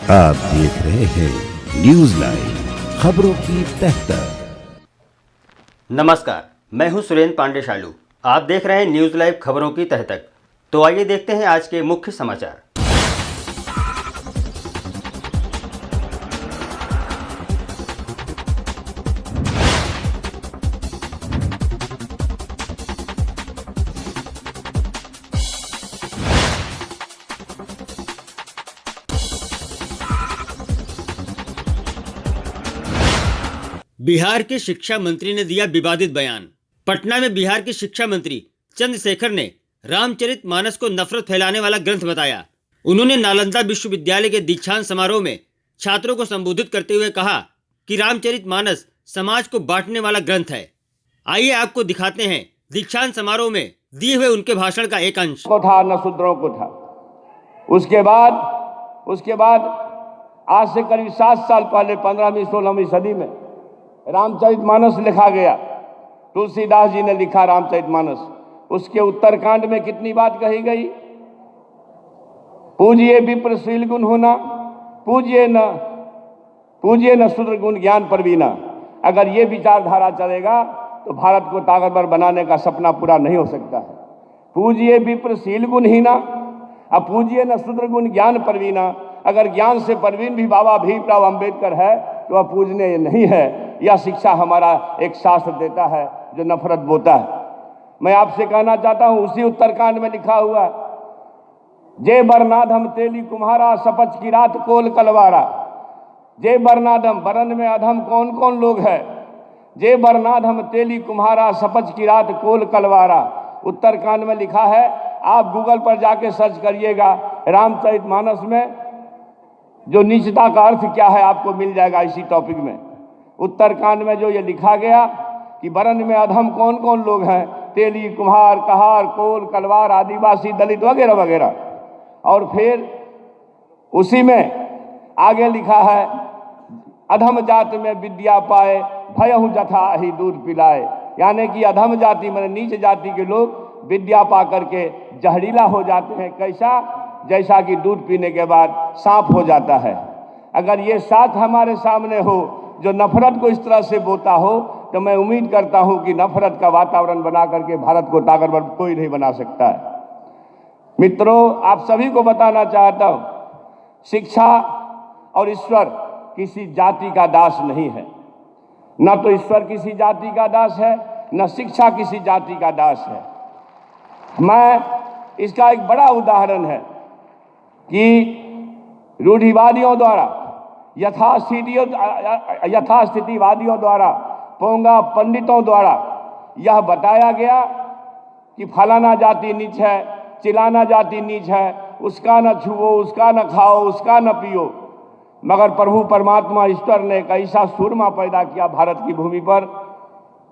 आप देख रहे हैं न्यूज लाइव, खबरों की तह तक। नमस्कार, मैं हूं सुरेंद्र पांडे शालू। आप देख रहे हैं न्यूज लाइव खबरों की तह तक। तो आइए देखते हैं आज के मुख्य समाचार। बिहार के शिक्षा मंत्री ने दिया विवादित बयान। पटना में बिहार के शिक्षा मंत्री चंद्रशेखर ने रामचरितमानस को नफरत फैलाने वाला ग्रंथ बताया। उन्होंने नालंदा विश्वविद्यालय के दीक्षांत समारोह में छात्रों को संबोधित करते हुए कहा कि रामचरितमानस समाज को बांटने वाला ग्रंथ है। आइए आपको दिखाते हैं दीक्षांत समारोह में दिए हुए उनके भाषण का एक अंश। को था न शूद्रों को था। उसके बाद आज से करीब 7 साल पहले 15वीं 16वीं सदी में रामचरितमानस लिखा गया। तुलसीदास जी ने लिखा रामचरितमानस। उसके उत्तरकांड में कितनी बात कही गई? पूजिए विप्र शील गुण होना, पूजिए न शूद्र गुण ज्ञान परवीना। अगर ये विचारधारा चलेगा तो भारत को ताकतवर बनाने का सपना पूरा नहीं हो सकता है। पूजिए विप्र शील गुण हीना, अब पूजिए न शूद्र गुण ज्ञान परवीना। अगर ज्ञान से परवीन भी बाबा भीमराव अंबेडकर है तो वह पूजने नहीं है। यह शिक्षा हमारा एक शास्त्र देता है जो नफरत बोता है। मैं आपसे कहना चाहता हूं, उसी उत्तरकांड में लिखा हुआ, जय बरनाधम तेली कुम्हारा, सपच की रात कोल कलवारा। जय बरनाधम, बरन में अधम कौन कौन लोग है? जय बरनाधम तेली कुम्हारा, सपच की रात कोल कलवारा। उत्तरकांड में लिखा है। आप गूगल पर जाके सर्च करिएगा, रामचरितमानस में जो नीचता का अर्थ क्या है आपको मिल जाएगा इसी टॉपिक में। उत्तरकांड में जो ये लिखा गया कि बरन में अधम कौन कौन लोग हैं, तेली कुम्हार कहार कोल कलवार आदिवासी दलित वगैरह वगैरह। और फिर उसी में आगे लिखा है, अधम जाति में विद्या पाए, भयहु जथा ही दूध पिलाए। यानी कि अधम जाति में नीच जाति के लोग विद्या पा करके जहरीला हो जाते हैं। कैसा? जैसा कि दूध पीने के बाद सांप हो जाता है। अगर ये साथ हमारे सामने हो जो नफरत को इस तरह से बोता हो, तो मैं उम्मीद करता हूं कि नफरत का वातावरण बना करके भारत को ताकतवर कोई नहीं बना सकता है। मित्रों, आप सभी को बताना चाहता हूं, शिक्षा और ईश्वर किसी जाति का दास नहीं है। न तो ईश्वर किसी जाति का दास है, न शिक्षा किसी जाति का दास है। मैं इसका एक बड़ा उदाहरण है कि रूढ़िवादियों द्वारा, यथास्थितिवादियों द्वारा, पोंगा पंडितों द्वारा यह बताया गया कि फलाना जाति नीच है, चिलाना जाति नीच है, उसका न छुओ, उसका न खाओ, उसका न पियो। मगर प्रभु परमात्मा ईश्वर ने एक ऐसा सूरमा पैदा किया भारत की भूमि पर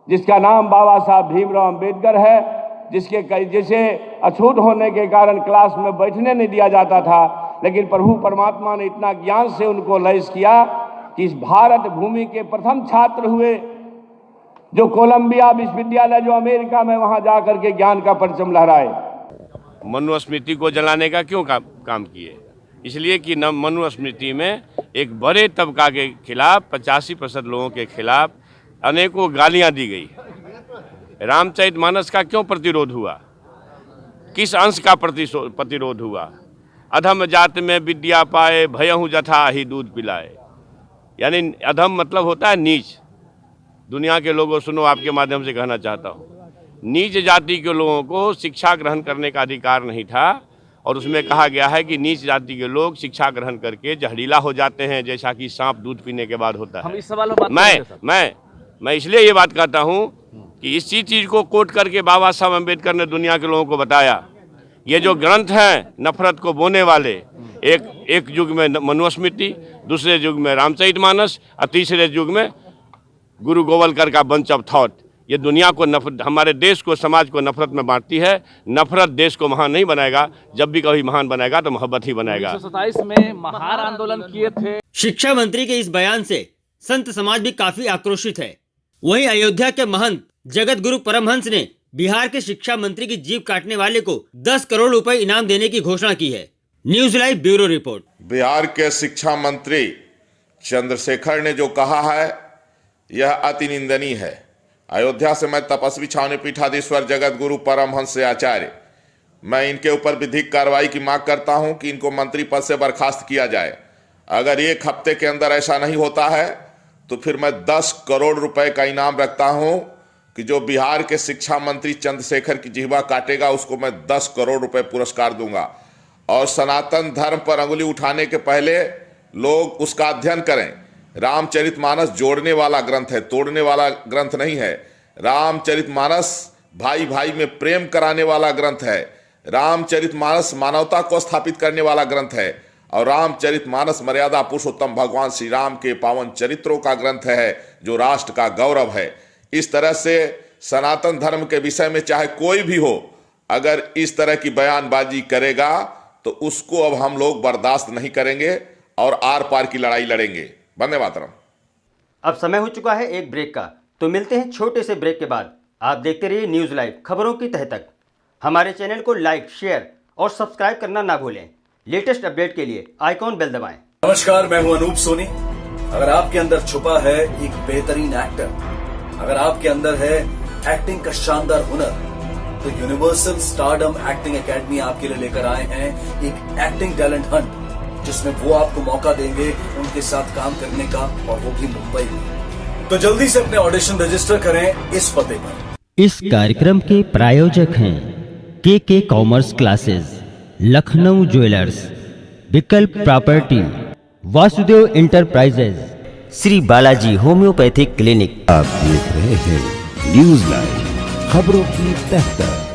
जिसका नाम बाबा साहब भीमराव अंबेडकर है, जिसे अछूत होने के कारण क्लास में बैठने नहीं दिया जाता था। लेकिन प्रभु परमात्मा ने इतना ज्ञान से उनको लैस किया कि इस भारत भूमि के प्रथम छात्र हुए जो कोलंबिया विश्वविद्यालय जो अमेरिका में, वहां जाकर के ज्ञान का परचम लहराए। मनुस्मृति को जलाने का क्यों काम किए? इसलिए कि मनुस्मृति में एक बड़े तबका के खिलाफ 85% लोगों के खिलाफ अनेकों गालियां दी गई। रामचरितमानस का क्यों प्रतिरोध हुआ? किस अंश का प्रतिरोध हुआ? अधम जात में विद्या पाए, भयहु जथा ही दूध पिलाए। यानी अधम मतलब होता है नीच। दुनिया के लोगों सुनो, आपके माध्यम से कहना चाहता हूँ, नीच जाति के लोगों को शिक्षा ग्रहण करने का अधिकार नहीं था। और उसमें कहा गया है कि नीच जाति के लोग शिक्षा ग्रहण करके जहरीला हो जाते हैं, जैसा कि सांप दूध पीने के बाद होता है। हम इस सवाल पर मैं इसलिए ये बात कहता हूँ कि इसी चीज़ को कोट करके बाबा साहब अम्बेडकर ने दुनिया के लोगों को बताया, ये जो ग्रंथ हैं नफरत को बोने वाले, एक युग में मनुस्मृति, दूसरे युग में रामचरितमानस और तीसरे युग में गुरु गोवलकर का बंच ऑफ थॉट, ये दुनिया को हमारे देश को, समाज को नफरत में बांटती है। नफरत देश को महान नहीं बनाएगा। जब भी कभी महान बनाएगा तो मोहब्बत ही बनाएगा। 1927 में महान आंदोलन किए थे। शिक्षा मंत्री के इस बयान से संत समाज भी काफी आक्रोशित है। वहीं अयोध्या के महंत जगत गुरु परमहंस ने बिहार के शिक्षा मंत्री की जीभ काटने वाले को 10 करोड़ रुपए इनाम देने की घोषणा की है। News live bureau report. Bihar के शिक्षा मंत्री चंद्रशेखर ने जो कहा है यह अति निंदनीय है। अयोध्या से मैं तपस्वी छावनी पीठाधीश्वर जगत गुरु परमहंस आचार्य मैं इनके ऊपर विधिक कार्रवाई की मांग करता हूं कि इनको मंत्री पद से बर्खास्त किया जाए। अगर एक हफ्ते के अंदर ऐसा नहीं होता है तो फिर मैं 10 करोड़ रुपए का इनाम रखता हूं कि जो बिहार के शिक्षा मंत्री चंद्रशेखर की जिह्वा काटेगा उसको मैं 10 करोड़ रुपए पुरस्कार दूंगा। और सनातन धर्म पर अंगुली उठाने के पहले लोग उसका अध्ययन करें। रामचरितमानस जोड़ने वाला ग्रंथ है, तोड़ने वाला ग्रंथ नहीं है। रामचरितमानस भाई भाई में प्रेम कराने वाला ग्रंथ है। रामचरितमानस मानवता को स्थापित करने वाला ग्रंथ है। और रामचरितमानस मर्यादा पुरुषोत्तम भगवान श्री राम के पावन चरित्रों का ग्रंथ है जो राष्ट्र का गौरव है। इस तरह से सनातन धर्म के विषय में चाहे कोई भी हो, अगर इस तरह की बयानबाजी करेगा तो उसको अब हम लोग बर्दाश्त नहीं करेंगे और आर पार की लड़ाई लड़ेंगे। वंदे मातरम। अब समय हो चुका है एक ब्रेक का, तो मिलते हैं छोटे से ब्रेक के बाद। आप देखते रहिए न्यूज़ लाइव, खबरों की तह तक। हमारे चैनल को लाइक, शेयर और सब्सक्राइब करना ना भूलें। लेटेस्ट अपडेट के लिए आइकॉन बेल दबाएं। नमस्कार, मैं हूं अनूप सोनी। अगर आपके अंदर छुपा है एक बेहतरीन एक्टर, अगर आपके अंदर है एक्टिंग का शानदार हुनर, तो यूनिवर्सल स्टारडम एक्टिंग एकेडमी आपके लिए लेकर आए हैं एक एक्टिंग टैलेंट हंट, जिसमें वो आपको मौका देंगे उनके साथ काम करने का, और वो भी मुंबई में। तो जल्दी से अपने ऑडिशन रजिस्टर करें इस पते पर। इस कार्यक्रम के प्रायोजक हैं के कॉमर्स क्लासेस, लखनऊ ज्वेलर्स, विकल्प property, Vasudev enterprises, Shri Balaji homeopathic clinic. आप देख रहे हैं न्यूज लाइव, खबरों की तह तक।